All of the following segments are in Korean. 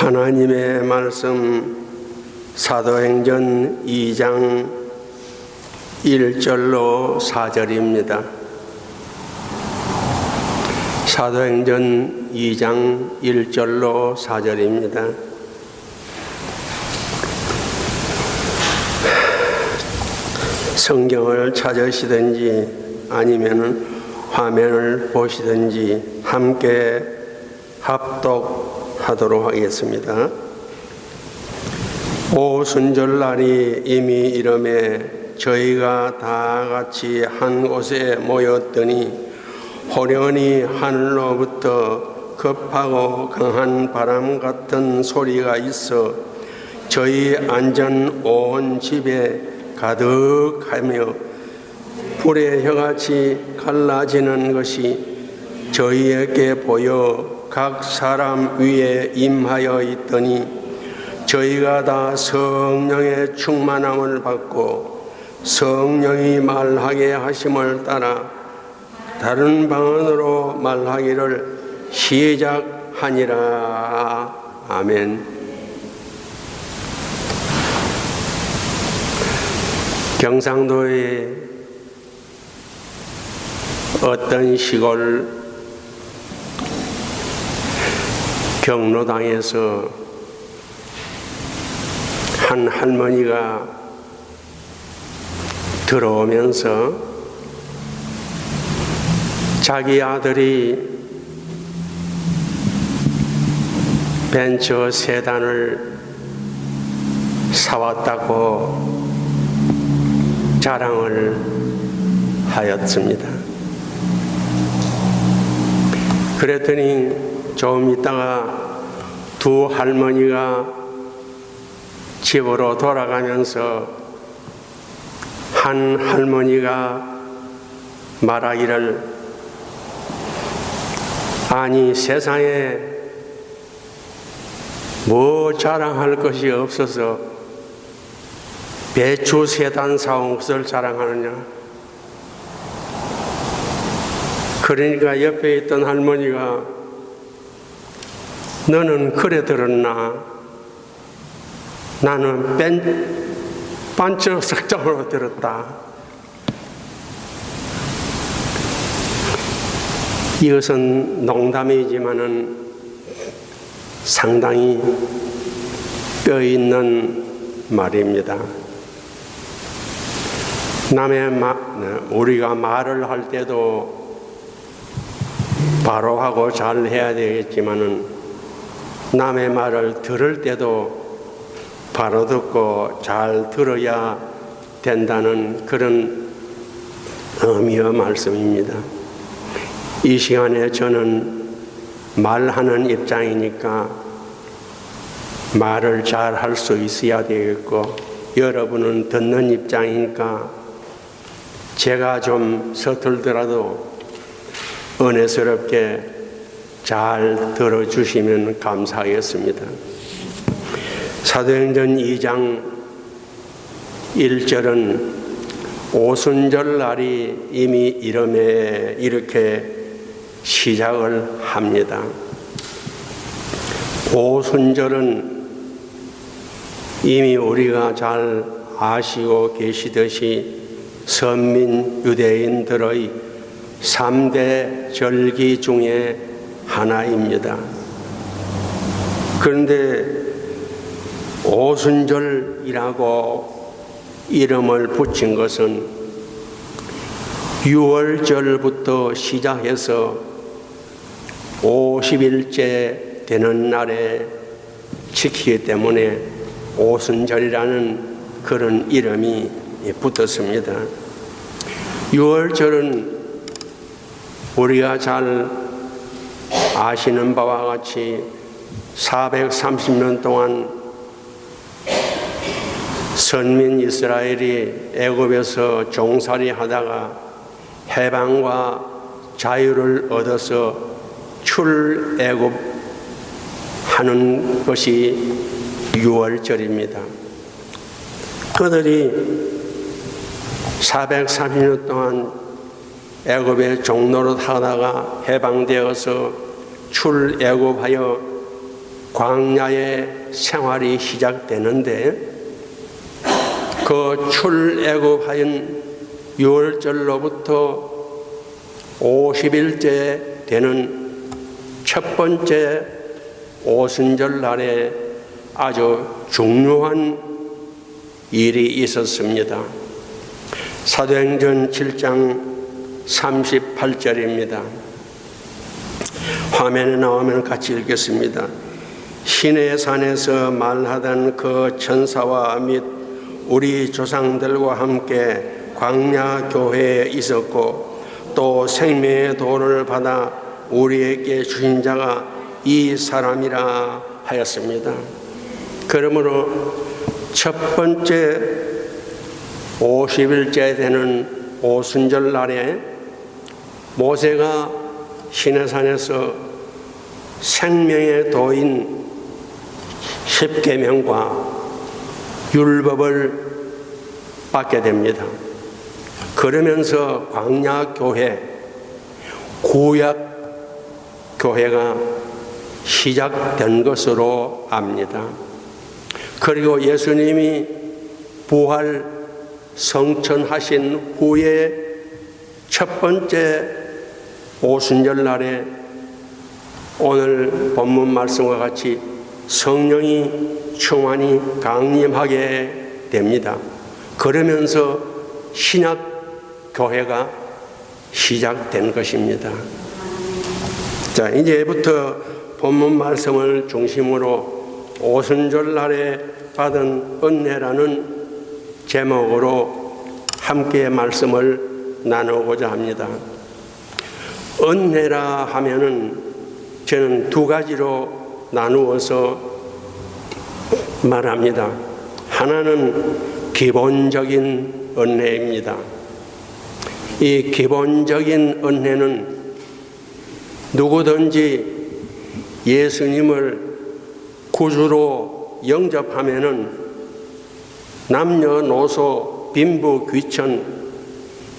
하나님의 말씀 사도행전 2장 1절로 4절입니다. 사도행전 2장 1절로 4절입니다. 성경을 찾으시든지 아니면 화면을 보시든지 함께 합독하도록 하겠습니다. 오순절날이 이미 이름에 저희가 다 같이 한 곳에 모였더니 호련히 하늘로부터 급하고 강한 바람 같은 소리가 있어 저희 앉은 온 집에 가득하며 불의 혀같이 갈라지는 것이 저희에게 보여 각 사람 위에 임하여 있더니 저희가 다 성령의 충만함을 받고 성령이 말하게 하심을 따라 다른 방언으로 말하기를 시작하니라. 아멘. 경상도의 어떤 시골 경로당에서 한 할머니가 들어오면서 자기 아들이 벤처 세단을 사왔다고 자랑을 하였습니다. 그랬더니 좀 있다가 두 할머니가 집으로 돌아가면서 한 할머니가 말하기를 아니 세상에 뭐 자랑할 것이 없어서 배추 세단 사온 것을 자랑하느냐. 그러니까 옆에 있던 할머니가 너는 그래 들었나? 나는 반쪽 석정으로 들었다. 이것은 농담이지만은 상당히 뼈 있는 말입니다. 우리가 말을 할 때도 바로 하고 잘 해야 되겠지만은 남의 말을 들을 때도 바로 듣고 잘 들어야 된다는 그런 의미의 말씀입니다. 이 시간에 저는 말하는 입장이니까 말을 잘 할 수 있어야 되겠고, 여러분은 듣는 입장이니까 제가 좀 서툴더라도 은혜스럽게 잘 들어주시면 감사하겠습니다. 사도행전 2장 1절은 오순절 날이 이미 이름에 이렇게 시작을 합니다. 오순절은 이미 우리가 잘 아시고 계시듯이 선민 유대인들의 3대 절기 중에 하나입니다. 그런데 오순절이라고 이름을 붙인 것은 6월절부터 시작해서 50일째 되는 날에 지키기 때문에 오순절이라는 그런 이름이 붙었습니다. 6월절은 우리가 잘 아시는 바와 같이 430년 동안 선민 이스라엘이 애굽에서 종살이 하다가 해방과 자유를 얻어서 출애굽하는 것이 6월절입니다. 그들이 430년 동안 애굽의 종노릇 하다가 해방되어서 출애굽하여 광야의 생활이 시작되는데 그 출애굽하인 유월절로부터 50일째 되는 첫 번째 오순절 날에 아주 중요한 일이 있었습니다. 사도행전 7장 38절입니다. 화면에 나오면 같이 읽겠습니다. 시내 산에서 말하던 그 천사와 및 우리 조상들과 함께 광야 교회에 있었고 또 생명의 도를 받아 우리에게 주신 자가 이 사람이라 하였습니다. 그러므로 첫 번째 50일째 되는 오순절 날에 모세가 시내산에서 생명의 도인 십계명과 율법을 받게 됩니다. 그러면서 광야교회, 구약교회가 시작된 것으로 압니다. 그리고 예수님이 부활 성천하신 후에 첫 번째 오순절 날에 오늘 본문 말씀과 같이 성령이 충만히 강림하게 됩니다. 그러면서 신약교회가 시작된 것입니다. 자, 이제부터 본문 말씀을 중심으로 오순절 날에 받은 은혜라는 제목으로 함께 말씀을 나누고자 합니다. 은혜라 하면은 저는 두 가지로 나누어서 말합니다. 하나는 기본적인 은혜입니다. 이 기본적인 은혜는 누구든지 예수님을 구주로 영접하면은 남녀노소 빈부 귀천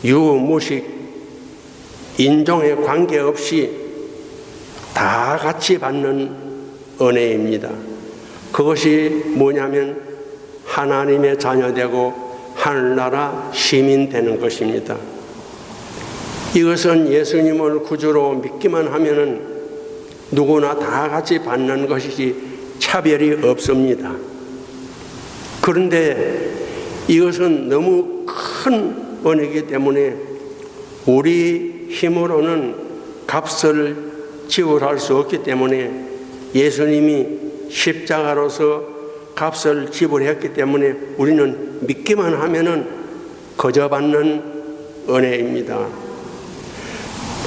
유무식 인종에 관계없이 다 같이 받는 은혜입니다. 그것이 뭐냐면 하나님의 자녀되고 하늘나라 시민 되는 것입니다. 이것은 예수님을 구주로 믿기만 하면은 누구나 다 같이 받는 것이지 차별이 없습니다. 그런데 이것은 너무 큰 은혜이기 때문에 우리 힘으로는 값을 지불할 수 없기 때문에 예수님이 십자가로서 값을 지불했기 때문에 우리는 믿기만 하면은 거저 받는 은혜입니다.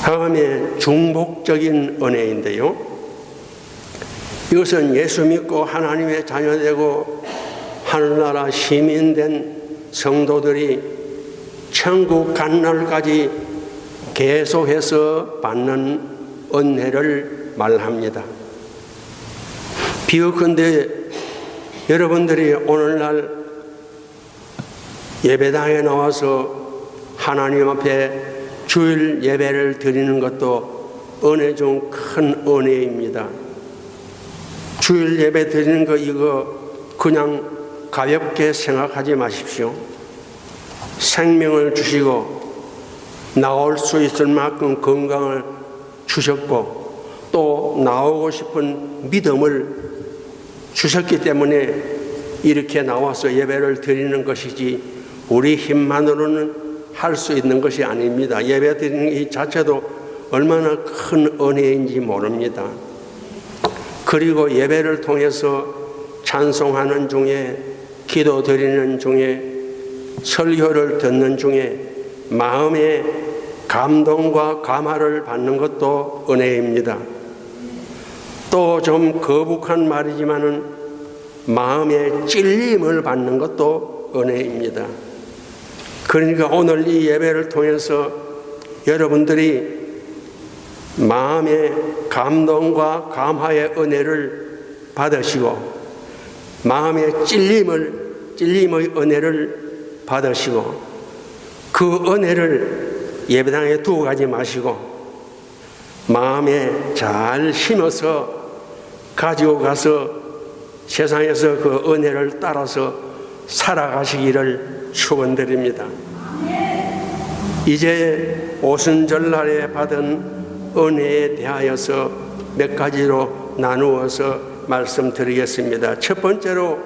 다음에 중복적인 은혜인데요. 이것은 예수 믿고 하나님의 자녀되고 하늘나라 시민된 성도들이 천국 간 날까지 계속해서 받는 은혜를 말합니다. 비유컨대 여러분들이 오늘날 예배당에 나와서 하나님 앞에 주일 예배를 드리는 것도 은혜 중 큰 은혜입니다. 주일 예배 드리는 거 이거 그냥 가볍게 생각하지 마십시오. 생명을 주시고 나올 수 있을 만큼 건강을 주셨고 또 나오고 싶은 믿음을 주셨기 때문에 이렇게 나와서 예배를 드리는 것이지 우리 힘만으로는 할 수 있는 것이 아닙니다. 예배 드리는 이 자체도 얼마나 큰 은혜인지 모릅니다. 그리고 예배를 통해서 찬송하는 중에 기도 드리는 중에 설교를 듣는 중에 마음의 감동과 감화를 받는 것도 은혜입니다. 또 좀 거북한 말이지만은 마음의 찔림을 받는 것도 은혜입니다. 그러니까 오늘 이 예배를 통해서 여러분들이 마음의 감동과 감화의 은혜를 받으시고 마음의 찔림의 은혜를 받으시고 그 은혜를 예배당에 두고 가지 마시고 마음에 잘 심어서 가지고 가서 세상에서 그 은혜를 따라서 살아가시기를 축원드립니다. 이제 오순절날에 받은 은혜에 대하여서 몇 가지로 나누어서 말씀드리겠습니다. 첫 번째로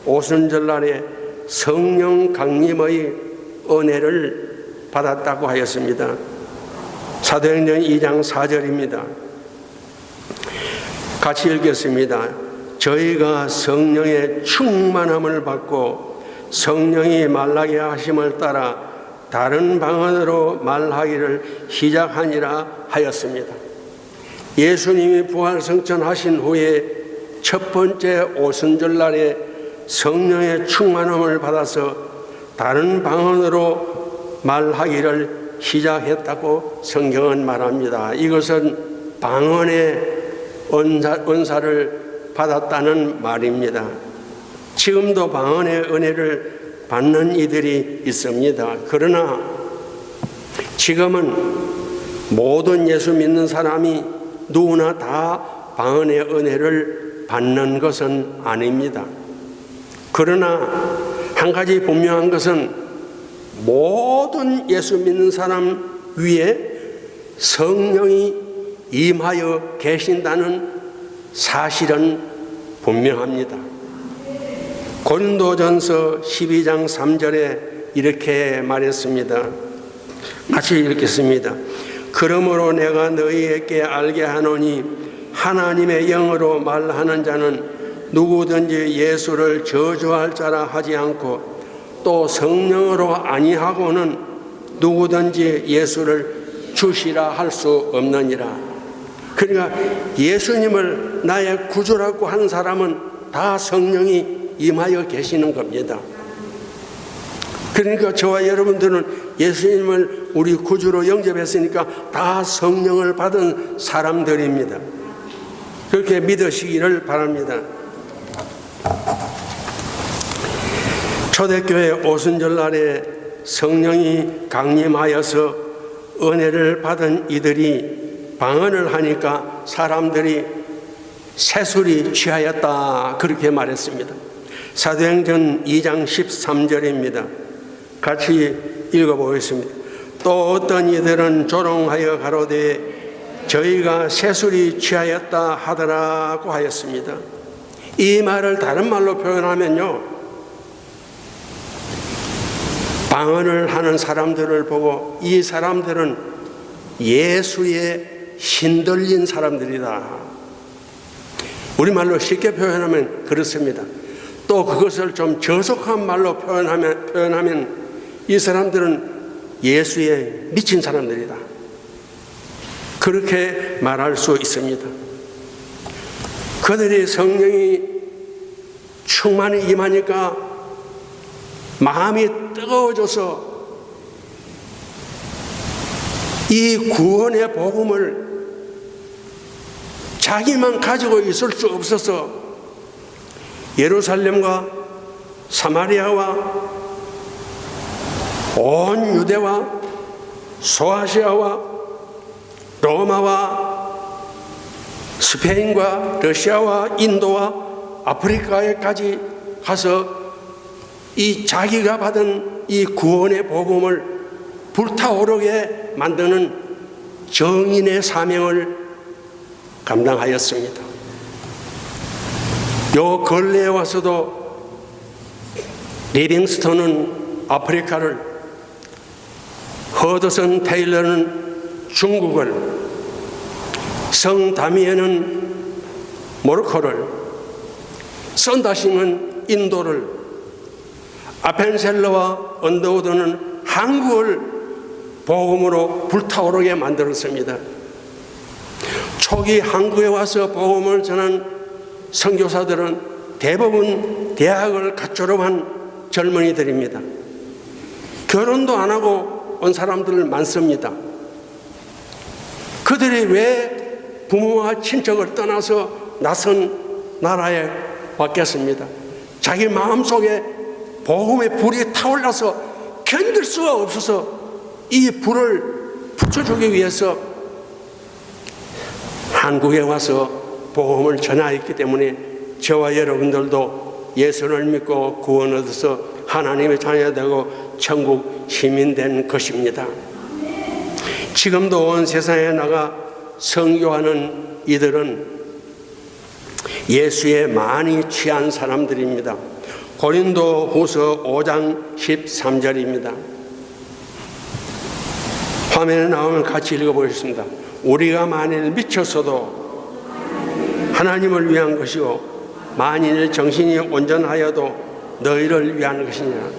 오순절날에 성령 강림의 은혜를 받았다고 하였습니다. 사도행전 2장 4절입니다. 같이 읽겠습니다. 저희가 성령의 충만함을 받고 성령이 말하게 하심을 따라 다른 방언으로 말하기를 시작하니라 하였습니다. 예수님이 부활승천하신 후에 첫 번째 오순절날에 성령의 충만함을 받아서 다른 방언으로 말하기를 시작했다고 성경은 말합니다. 이것은 방언의 은사를 받았다는 말입니다. 지금도 방언의 은혜를 받는 이들이 있습니다. 그러나 지금은 모든 예수 믿는 사람이 누구나 다 방언의 은혜를 받는 것은 아닙니다. 그러나 한 가지 분명한 것은 모든 예수 믿는 사람 위에 성령이 임하여 계신다는 사실은 분명합니다. 고린도전서 12장 3절에 이렇게 말했습니다. 같이 읽겠습니다. 그러므로 내가 너희에게 알게 하노니 하나님의 영으로 말하는 자는 누구든지 예수를 저주할 자라 하지 않고 또 성령으로 아니하고는 누구든지 예수를 주시라 할 수 없느니라. 그러니까 예수님을 나의 구주라고 하는 사람은 다 성령이 임하여 계시는 겁니다. 그러니까 저와 여러분들은 예수님을 우리 구주로 영접했으니까 다 성령을 받은 사람들입니다. 그렇게 믿으시기를 바랍니다. 초대교회 오순절날에 성령이 강림하여서 은혜를 받은 이들이 방언을 하니까 사람들이 새술이 취하였다 그렇게 말했습니다. 사도행전 2장 13절입니다. 같이 읽어보겠습니다. 또 어떤 이들은 조롱하여 가로되 저희가 새술이 취하였다 하더라고 하였습니다. 이 말을 다른 말로 표현하면요, 방언을 하는 사람들을 보고 이 사람들은 예수의 신들린 사람들이다. 우리말로 쉽게 표현하면 그렇습니다. 또 그것을 좀 저속한 말로 표현하면 이 사람들은 예수에 미친 사람들이다. 그렇게 말할 수 있습니다. 그들이 성령이 충만히 임하니까 마음이 뜨거워져서 이 구원의 복음을 자기만 가지고 있을 수 없어서 예루살렘과 사마리아와 온 유대와 소아시아와 로마와 스페인과 러시아와 인도와 아프리카에까지 가서 이 자기가 받은 이 구원의 복음을 불타오르게 만드는 정인의 사명을 감당하였습니다. 요 근래에 와서도 리빙스턴은 아프리카를, 허드슨 테일러는 중국을, 성 다미에는 모로코를, 선다싱은 인도를, 아펜셀러와 언더우드는 한국을 복음으로 불타오르게 만들었습니다. 초기 한국에 와서 복음을 전한 선교사들은 대부분 대학을 갓 졸업한 젊은이들입니다. 결혼도 안 하고 온 사람들 많습니다. 그들이 왜 부모와 친척을 떠나서 낯선 나라에 왔겠습니다. 자기 마음속에 복음의 불이 타올라서 견딜 수가 없어서 이 불을 붙여주기 위해서 한국에 와서 복음을 전하였기 때문에 저와 여러분들도 예수를 믿고 구원 얻어서 하나님의 자녀되고 천국 시민 된 것입니다. 지금도 온 세상에 나가 선교하는 이들은 예수에 많이 취한 사람들입니다. 고린도 후서 5장 13절입니다. 화면에 나오면 같이 읽어보겠습니다. 우리가 만일 미쳤어도 하나님을 위한 것이요 만일 정신이 온전하여도 너희를 위한 것이냐.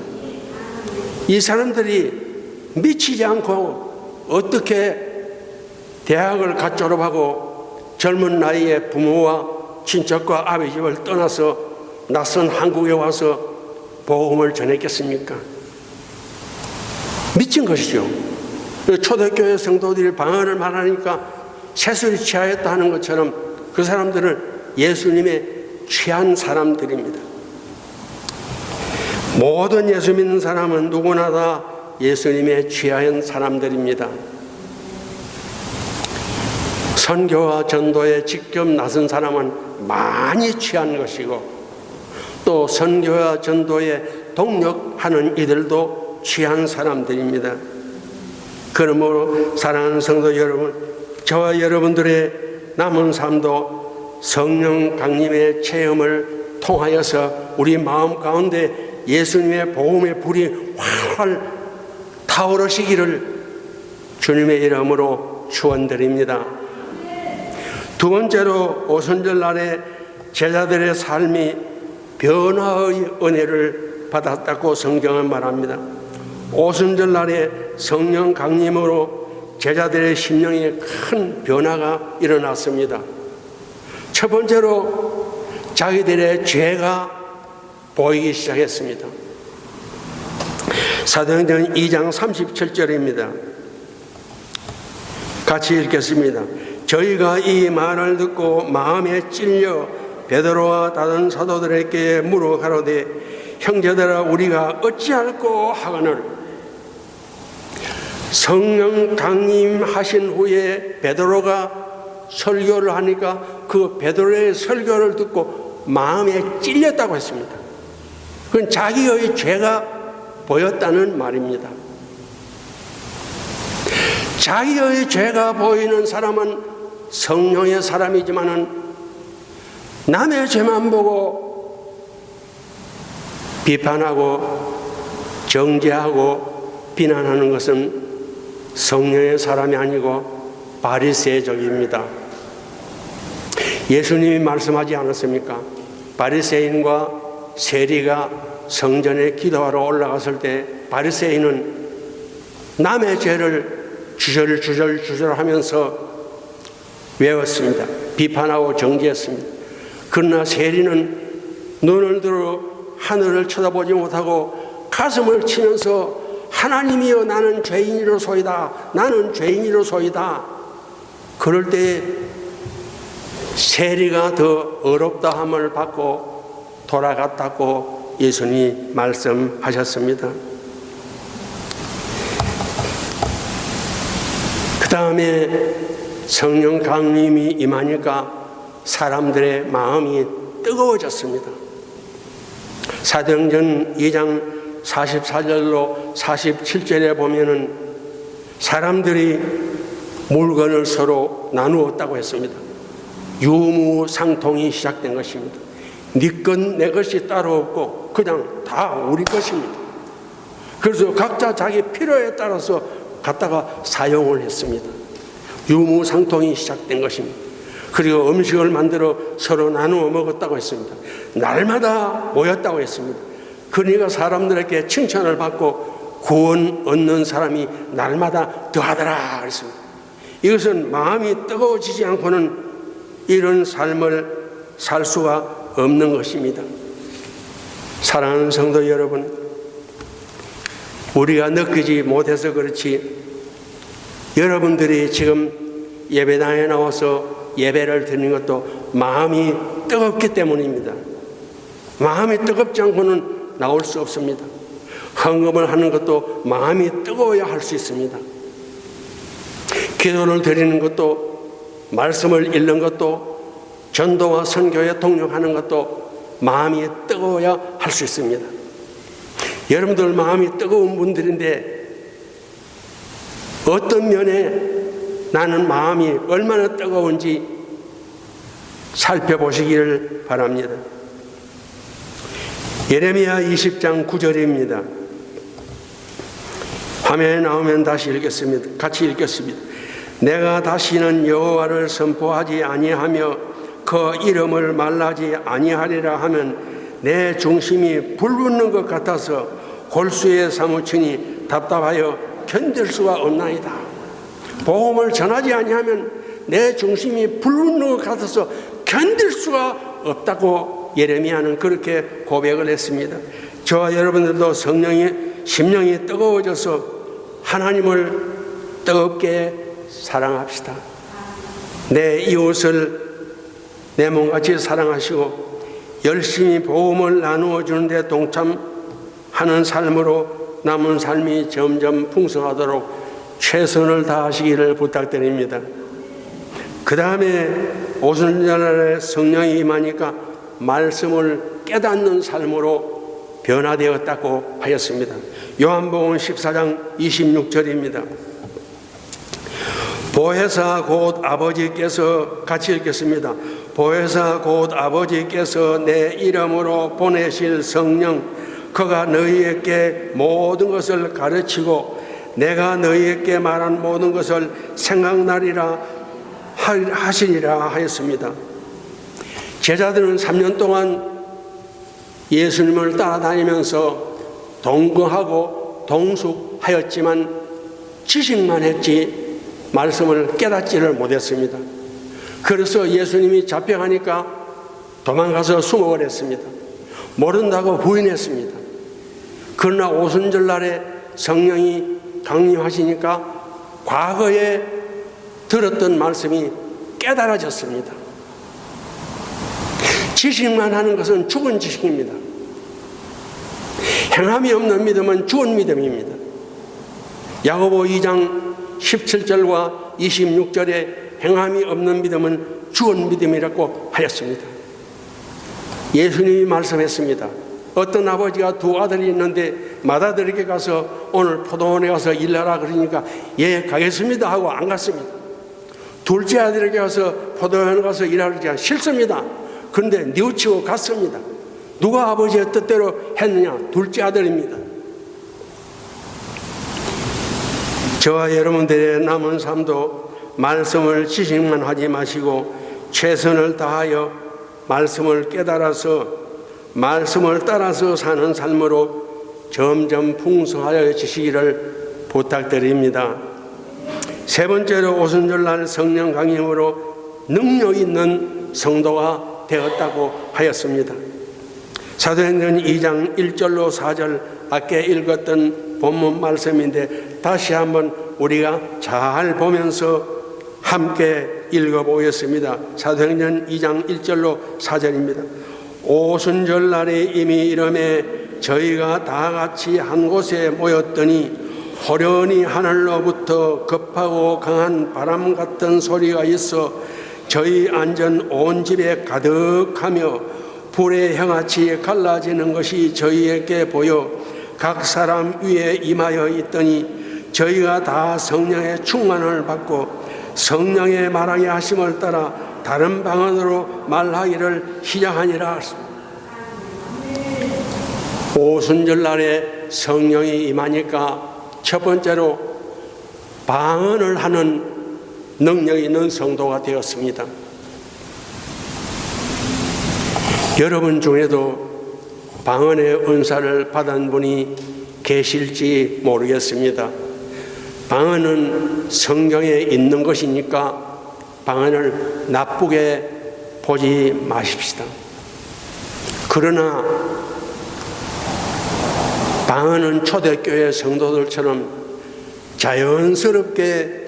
이 사람들이 미치지 않고 어떻게 대학을 갓 졸업하고 젊은 나이에 부모와 친척과 아버지 집을 떠나서 낯선 한국에 와서 복음을 전했겠습니까? 미친 것이죠. 초대교회 성도들이 방언을 말하니까 새술이 취하였다 하는 것처럼 그 사람들은 예수님의 취한 사람들입니다. 모든 예수 믿는 사람은 누구나 다 예수님의 취한 사람들입니다. 선교와 전도에 직접 나선 사람은 많이 취한 것이고 또 선교와 전도에 동력하는 이들도 취한 사람들입니다. 그러므로 사랑하는 성도 여러분, 저와 여러분들의 남은 삶도 성령 강림의 체험을 통하여서 우리 마음 가운데 예수님의 복음의 불이 활활 타오르시기를 주님의 이름으로 축원드립니다. 두 번째로 오순절 날에 제자들의 삶이 변화의 은혜를 받았다고 성경은 말합니다. 오순절 날에 성령 강림으로 제자들의 심령에 큰 변화가 일어났습니다. 첫 번째로 자기들의 죄가 보이기 시작했습니다. 사도행전 2장 37절입니다. 같이 읽겠습니다. 저희가 이 말을 듣고 마음에 찔려 베드로와 다른 사도들에게 물어 가로되 형제들아 우리가 어찌할꼬 하거늘. 성령 강림하신 후에 베드로가 설교를 하니까 그 베드로의 설교를 듣고 마음에 찔렸다고 했습니다. 그건 자기의 죄가 보였다는 말입니다. 자기의 죄가 보이는 사람은 성령의 사람이지만은 남의 죄만 보고 비판하고 정죄하고 비난하는 것은 성령의 사람이 아니고 바리새적입니다. 예수님이 말씀하지 않았습니까? 바리새인과 세리가 성전에 기도하러 올라갔을 때 바리새인은 남의 죄를 주절주절 하면서 외웠습니다. 비판하고 정죄했습니다. 그러나 세리는 눈을 들어 하늘을 쳐다보지 못하고 가슴을 치면서 하나님이여 나는 죄인이로소이다. 나는 죄인이로소이다. 그럴 때 세리가 더 어렵다함을 받고 돌아갔다고 예수님이 말씀하셨습니다. 그 다음에 성령 강림이 임하니까 사람들의 마음이 뜨거워졌습니다. 사도행전 2장 44절로 47절에 보면은 사람들이 물건을 서로 나누었다고 했습니다. 유무상통이 시작된 것입니다. 네 것 내 것이 따로 없고 그냥 다 우리 것입니다. 그래서 각자 자기 필요에 따라서 갖다가 사용을 했습니다. 유무상통이 시작된 것입니다. 그리고 음식을 만들어 서로 나누어 먹었다고 했습니다. 날마다 모였다고 했습니다. 그러니까 사람들에게 칭찬을 받고 구원 얻는 사람이 날마다 더하더라 그랬습니다. 이것은 마음이 뜨거워지지 않고는 이런 삶을 살 수가 없는 것입니다. 사랑하는 성도 여러분, 우리가 느끼지 못해서 그렇지 여러분들이 지금 예배당에 나와서 예배를 드리는 것도 마음이 뜨겁기 때문입니다. 마음이 뜨겁지 않고는 나올 수 없습니다. 헌금을 하는 것도 마음이 뜨거워야 할 수 있습니다. 기도를 드리는 것도 말씀을 읽는 것도 전도와 선교에 동력하는 것도 마음이 뜨거워야 할 수 있습니다. 여러분들 마음이 뜨거운 분들인데 어떤 면에 나는 마음이 얼마나 뜨거운지 살펴보시기를 바랍니다. 예레미야 20장 9절입니다. 화면에 나오면 다시 읽겠습니다. 같이 읽겠습니다. 내가 다시는 여호와를 선포하지 아니하며 그 이름을 말하지 아니하리라 하면 내 중심이 불붙는 것 같아서 골수에 사무치니 답답하여 견딜 수가 없나이다. 복음을 전하지 아니하면 내 중심이 불붙는 것 같아서 견딜 수가 없다고 예레미야는 그렇게 고백을 했습니다. 저와 여러분들도 성령의 심령이 뜨거워져서 하나님을 뜨겁게 사랑합시다. 내 이웃을 내 몸같이 사랑하시고 열심히 복음을 나누어 주는데 동참하는 삶으로 남은 삶이 점점 풍성하도록 최선을 다하시기를 부탁드립니다. 그 다음에 오순절날에 성령이 임하니까 말씀을 깨닫는 삶으로 변화되었다고 하였습니다. 요한복음 14장 26절입니다. 보혜사 곧 아버지께서 같이 읽겠습니다. 보혜사 곧 아버지께서 내 이름으로 보내실 성령 그가 너희에게 모든 것을 가르치고 내가 너희에게 말한 모든 것을 생각나리라 하시리라 하였습니다. 제자들은 3년 동안 예수님을 따라다니면서 동거하고 동숙하였지만 지식만 했지 말씀을 깨닫지를 못했습니다. 그래서 예수님이 잡혀가니까 도망가서 숨어버렸습니다. 모른다고 부인했습니다. 그러나 오순절날에 성령이 강림하시니까 과거에 들었던 말씀이 깨달아졌습니다. 지식만 하는 것은 죽은 지식입니다. 행함이 없는 믿음은 죽은 믿음입니다. 야고보 2장 17절과 26절에 행함이 없는 믿음은 죽은 믿음이라고 하였습니다. 예수님이 말씀했습니다. 어떤 아버지가 두 아들이 있는데 맏아들에게 가서 오늘 포도원에 가서 일하라 그러니까 예 가겠습니다 하고 안 갔습니다. 둘째 아들에게 가서 포도원에 가서 일하라 그러니까 싫습니다. 그런데 뉘우치고 갔습니다. 누가 아버지의 뜻대로 했느냐? 둘째 아들입니다. 저와 여러분들의 남은 삶도 말씀을 지식만 하지 마시고 최선을 다하여 말씀을 깨달아서 말씀을 따라서 사는 삶으로 점점 풍성하여지시기를 부탁드립니다. 세 번째로 오순절날 성령 강림으로 능력 있는 성도가 되었다고 하였습니다. 사도행전 2장 1절로 4절 아까 읽었던 본문 말씀인데 다시 한번 우리가 잘 보면서 함께 읽어보겠습니다. 사도행전 2장 1절로 4절입니다. 오순절날에 이미 이름에 저희가 다 같이 한 곳에 모였더니 호련히 하늘로부터 급하고 강한 바람 같은 소리가 있어 저희 앉은 온 집에 가득하며 불의 형같이 갈라지는 것이 저희에게 보여 각 사람 위에 임하여 있더니 저희가 다 성령의 충만을 받고 성령의 말하게 하심을 따라 다른 방언으로 말하기를 시작하니라. 오순절날에 성령이 임하니까 첫 번째로 방언을 하는 능력 있는 성도가 되었습니다. 여러분 중에도 방언의 은사를 받은 분이 계실지 모르겠습니다. 방언은 성경에 있는 것이니까 방언을 나쁘게 보지 마십시다. 그러나 방언은 초대교회 성도들처럼 자연스럽게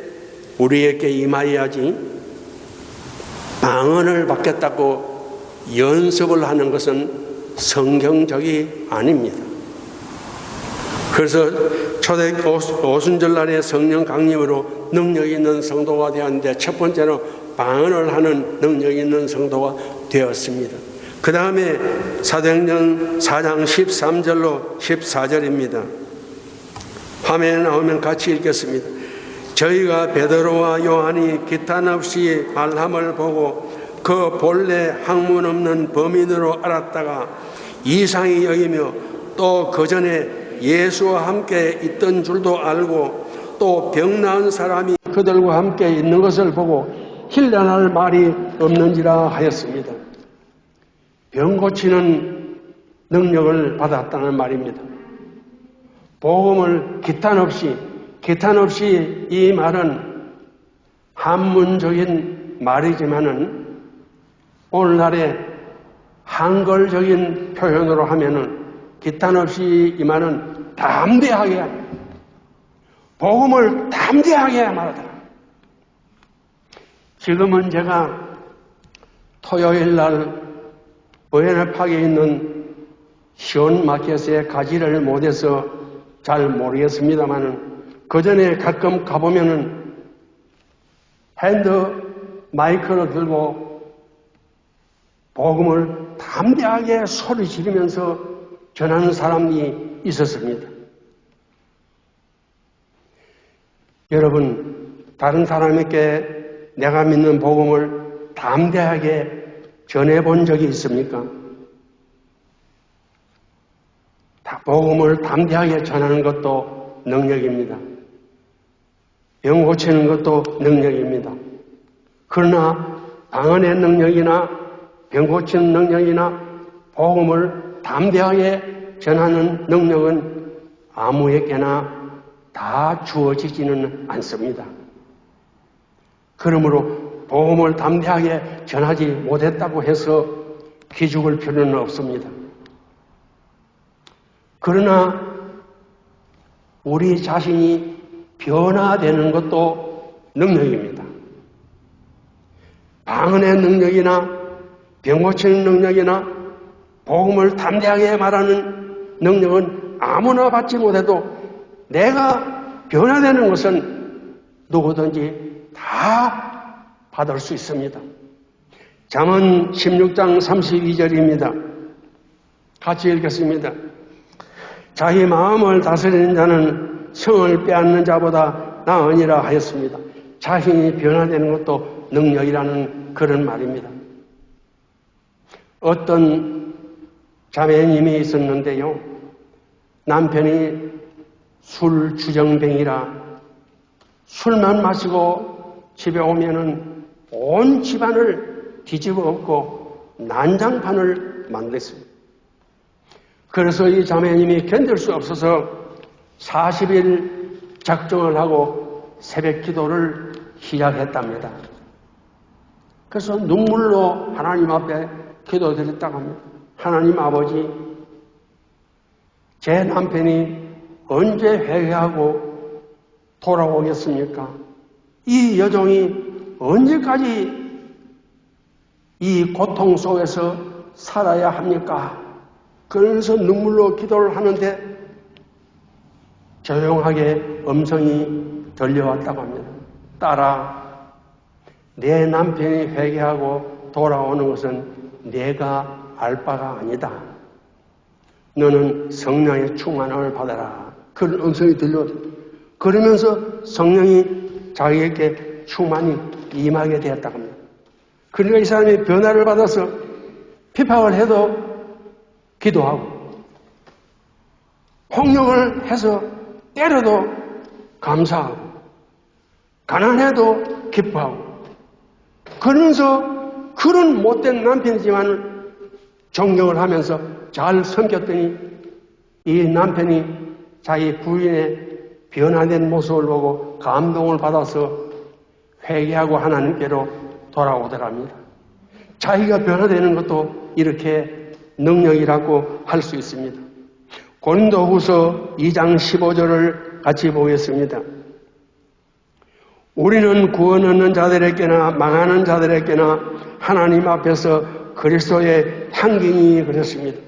우리에게 임하여야지 방언을 받겠다고 연습을 하는 것은 성경적이 아닙니다. 그래서 초대 오순절날에 성령 강림으로 능력 있는 성도가 되었는데 첫 번째로 방언을 하는 능력이 있는 성도가 되었습니다. 그 다음에 사도행전 4장 13절로 14절입니다. 화면에 나오면 같이 읽겠습니다. 저희가 베드로와 요한이 기탄 없이 말함을 보고 그 본래 학문 없는 범인으로 알았다가 이상히 여기며 또 그 전에 예수와 함께 있던 줄도 알고 또 병 나은 사람이 그들과 함께 있는 것을 보고 힐난할 말이 없는지라 하였습니다. 병 고치는 능력을 받았다는 말입니다. 복음을 기탄 없이 이 말은 한문적인 말이지만은 오늘날의 한글적인 표현으로 하면은 기탄 없이 이 말은 담대하게 복음을 담대하게 말하다. 지금은 제가 토요일 날 부에나팍에 있는 시온마켓에 가지를 못해서 잘 모르겠습니다만은 그 전에 가끔 가보면은 핸드 마이크를 들고 복음을 담대하게 소리 지르면서 전하는 사람이 있었습니다. 여러분, 다른 사람에게 내가 믿는 복음을 담대하게 전해본 적이 있습니까? 복음을 담대하게 전하는 것도 능력입니다. 병 고치는 것도 능력입니다. 그러나 방언의 능력이나 병 고치는 능력이나 복음을 담대하게 전하는 능력은 아무에게나 다 주어지지는 않습니다. 그러므로 복음을 담대하게 전하지 못했다고 해서 기죽을 필요는 없습니다. 그러나 우리 자신이 변화되는 것도 능력입니다. 방언의 능력이나 병 고치는 능력이나 복음을 담대하게 말하는 능력은 아무나 받지 못해도 내가 변화되는 것은 누구든지 다 받을 수 있습니다. 잠언 16장 32절입니다. 같이 읽겠습니다. 자기 마음을 다스리는 자는 성을 빼앗는 자보다 나으니라 하였습니다. 자신이 변화되는 것도 능력이라는 그런 말입니다. 어떤 자매님이 있었는데요. 남편이 술 주정뱅이라 술만 마시고 집에 오면은 온 집안을 뒤집어 엎고 난장판을 만들었습니다. 그래서 이 자매님이 견딜 수 없어서 40일 작정을 하고 새벽 기도를 시작했답니다. 그래서 눈물로 하나님 앞에 기도드렸다고 합니다. 하나님 아버지, 제 남편이 언제 회개하고 돌아오겠습니까? 이 여종이 언제까지 이 고통 속에서 살아야 합니까? 그래서 눈물로 기도를 하는데 조용하게 음성이 들려왔다고 합니다. 딸아, 내 남편이 회개하고 돌아오는 것은 내가 알 바가 아니다. 너는 성령의 충만함을 받아라. 그런 음성이 들려왔다. 그러면서 성령이 자기에게 충만히 임하게 되었다고 합니다. 그러니까 이 사람이 변화를 받아서 핍박을 해도 기도하고 폭력을 해서 때려도 감사하고 가난해도 기뻐하고 그러면서 그런 못된 남편이지만 존경을 하면서 잘 섬겼더니 이 남편이 자기 부인의 변화된 모습을 보고 감동을 받아서 회개하고 하나님께로 돌아오더랍니다. 자기가 변화되는 것도 이렇게 능력이라고 할 수 있습니다. 고린도후서 2장 15절을 같이 보겠습니다. 우리는 구원 얻는 자들에게나 망하는 자들에게나 하나님 앞에서 그리스도의 향기니 그랬습니다.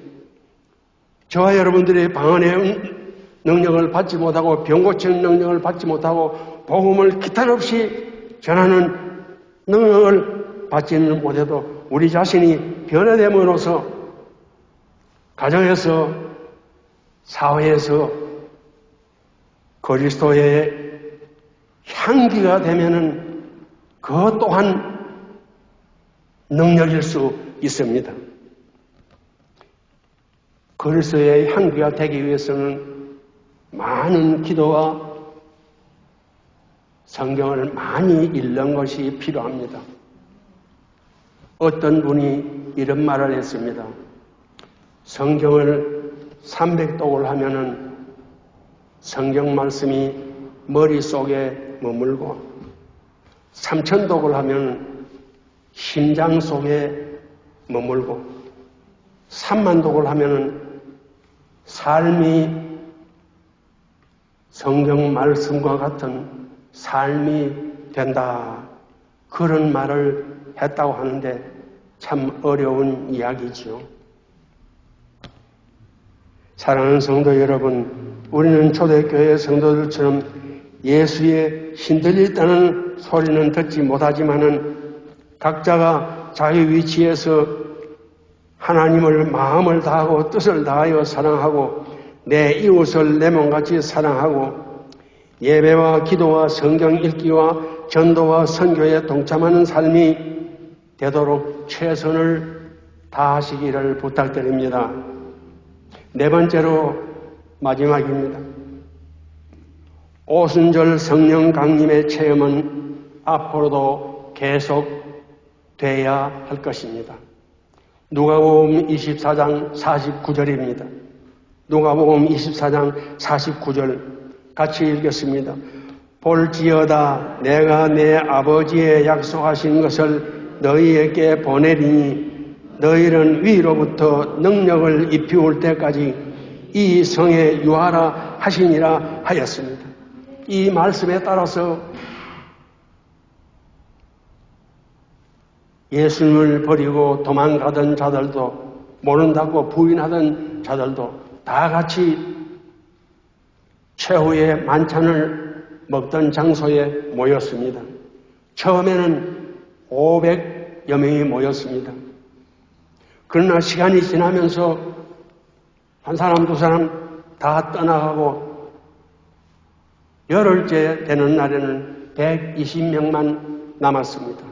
저와 여러분들이 방언의 능력을 받지 못하고 병 고치는 능력을 받지 못하고 복음을 기탄 없이 전하는 능력을 받지는 못해도 우리 자신이 변화됨으로써 가정에서, 사회에서 그리스도의 향기가 되면은 그것 또한 능력일 수 있습니다. 그리스도의 향기가 되기 위해서는 많은 기도와 성경을 많이 읽는 것이 필요합니다. 어떤 분이 이런 말을 했습니다. 성경을 300독을 하면은 성경 말씀이 머릿속에 머물고 3000독을 하면 심장 속에 머물고 30,000독을 하면은 삶이 성경 말씀과 같은 삶이 된다. 그런 말을 했다고 하는데 참 어려운 이야기지요. 사랑하는 성도 여러분, 우리는 초대교회 성도들처럼 예수의 신들렸다는 소리는 듣지 못하지만은 각자가 자기 위치에서 하나님을 마음을 다하고 뜻을 다하여 사랑하고 내 이웃을 내 몸같이 사랑하고 예배와 기도와 성경 읽기와 전도와 선교에 동참하는 삶이 되도록 최선을 다하시기를 부탁드립니다. 네 번째로 마지막입니다. 오순절 성령 강림의 체험은 앞으로도 계속 돼야 할 것입니다. 누가복음 24장 49절입니다. 누가복음 24장 49절 같이 읽겠습니다. 볼지어다 내가 내 아버지의 약속하신 것을 너희에게 보내리니 너희는 위로부터 능력을 입히올 때까지 이 성에 유하라 하시니라 하였습니다. 이 말씀에 따라서 예수님을 버리고 도망가던 자들도 모른다고 부인하던 자들도 다 같이 최후의 만찬을 먹던 장소에 모였습니다. 처음에는 500여 명이 모였습니다. 그러나 시간이 지나면서 한 사람 두 사람 다 떠나가고 열흘째 되는 날에는 120명만 남았습니다.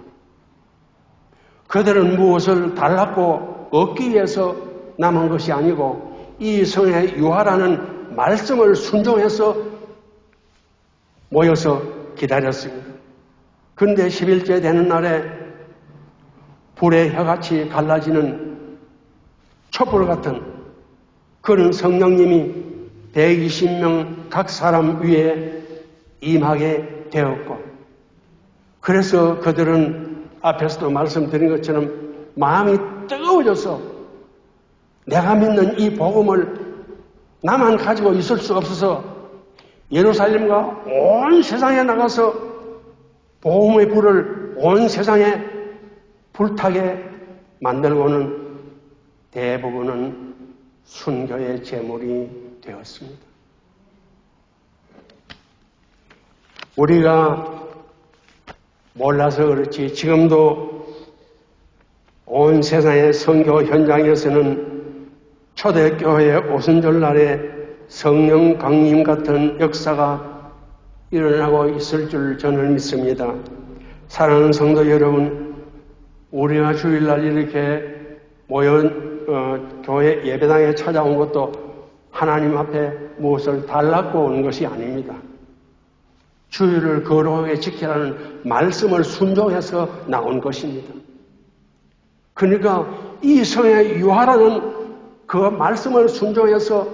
그들은 무엇을 달라고 얻기 위해서 남은 것이 아니고 이 성에 유하라는 말씀을 순종해서 모여서 기다렸습니다. 그런데 10일째 되는 날에 불의 혀같이 갈라지는 촛불 같은 그런 성령님이 120명 각 사람 위에 임하게 되었고 그래서 그들은 앞에서도 말씀드린 것처럼 마음이 뜨거워져서 내가 믿는 이 복음을 나만 가지고 있을 수 없어서 예루살렘과 온 세상에 나가서 복음의 불을 온 세상에 불타게 만들고는 대부분은 순교의 제물이 되었습니다. 우리가 몰라서 그렇지 지금도 온 세상의 선교 현장에서는 초대교회 오순절 날에 성령 강림 같은 역사가 일어나고 있을 줄 저는 믿습니다. 사랑하는 성도 여러분, 우리가 주일날 이렇게 모여 교회 예배당에 찾아온 것도 하나님 앞에 무엇을 달라고 온 것이 아닙니다. 주일을 거룩하게 지키라는 말씀을 순종해서 나온 것입니다. 그러니까 이 성에 유하라는 그 말씀을 순종해서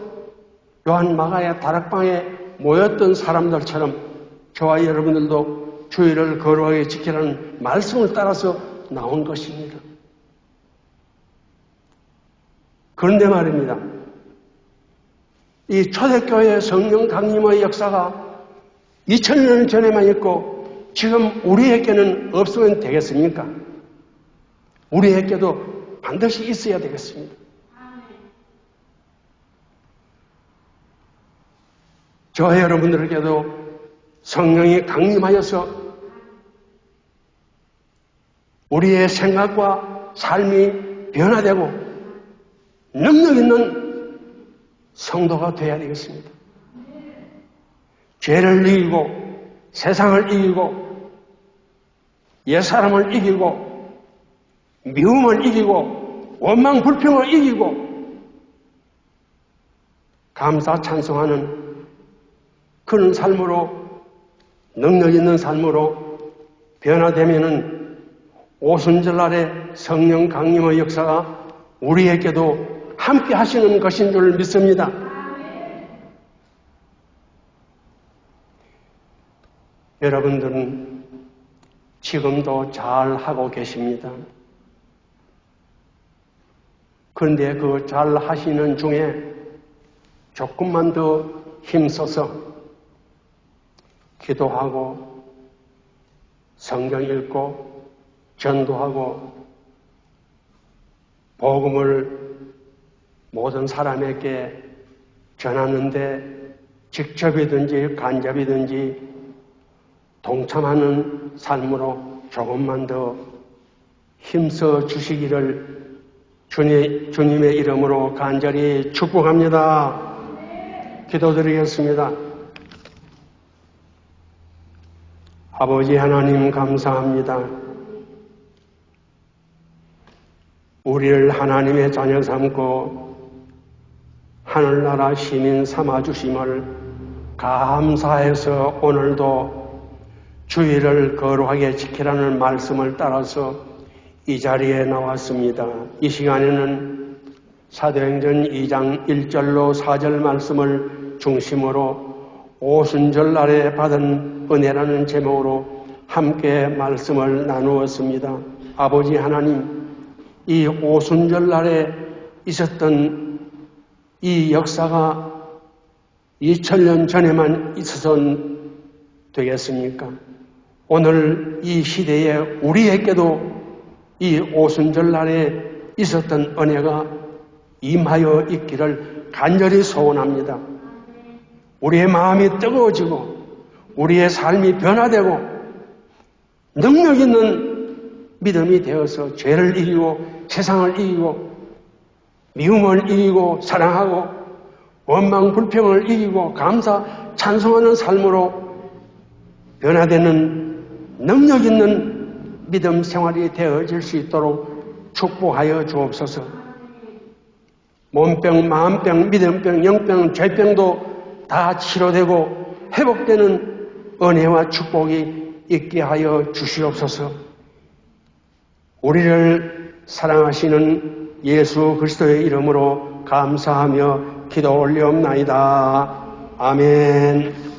요한 마가의 다락방에 모였던 사람들처럼 저와 여러분들도 주일을 거룩하게 지키라는 말씀을 따라서 나온 것입니다. 그런데 말입니다. 이 초대교회 성령 강림의 역사가 2000년 전에만 있고 지금 우리에게는 없으면 되겠습니까? 우리에게도 반드시 있어야 되겠습니다. 저와 여러분들에게도 성령이 강림하여서 우리의 생각과 삶이 변화되고 능력 있는 성도가 되어야 되겠습니다. 죄를 이기고 세상을 이기고 옛사람을 이기고 미움을 이기고 원망 불평을 이기고 감사 찬송하는 그런 삶으로 능력 있는 삶으로 변화되면은 오순절날의 성령 강림의 역사가 우리에게도 함께 하시는 것인 줄 믿습니다. 여러분들은 지금도 잘 하고 계십니다. 그런데 그 잘 하시는 중에 조금만 더 힘써서 기도하고 성경 읽고 전도하고 복음을 모든 사람에게 전하는데 직접이든지 간접이든지 동참하는 삶으로 조금만 더 힘써 주시기를 주님의 이름으로 간절히 축복합니다. 기도드리겠습니다. 아버지 하나님 감사합니다. 우리를 하나님의 자녀 삼고 하늘나라 시민 삼아주심을 감사해서 오늘도 주의를 거룩하게 지키라는 말씀을 따라서 이 자리에 나왔습니다. 이 시간에는 사도행전 2장 1절로 4절 말씀을 중심으로 오순절날에 받은 은혜라는 제목으로 함께 말씀을 나누었습니다. 아버지 하나님, 이 오순절날에 있었던 이 역사가 2000년 전에만 있어서는 되겠습니까? 오늘 이 시대에 우리에게도 이 오순절날에 있었던 은혜가 임하여 있기를 간절히 소원합니다. 우리의 마음이 뜨거워지고 우리의 삶이 변화되고 능력 있는 믿음이 되어서 죄를 이기고 세상을 이기고 미움을 이기고 사랑하고 원망 불평을 이기고 감사 찬송하는 삶으로 변화되는 능력 있는 믿음 생활이 되어질 수 있도록 축복하여 주옵소서. 몸병, 마음병, 믿음병, 영병, 죄병도 다 치료되고 회복되는 은혜와 축복이 있게 하여 주시옵소서. 우리를 사랑하시는 예수 그리스도의 이름으로 감사하며 기도 올리옵나이다. 아멘.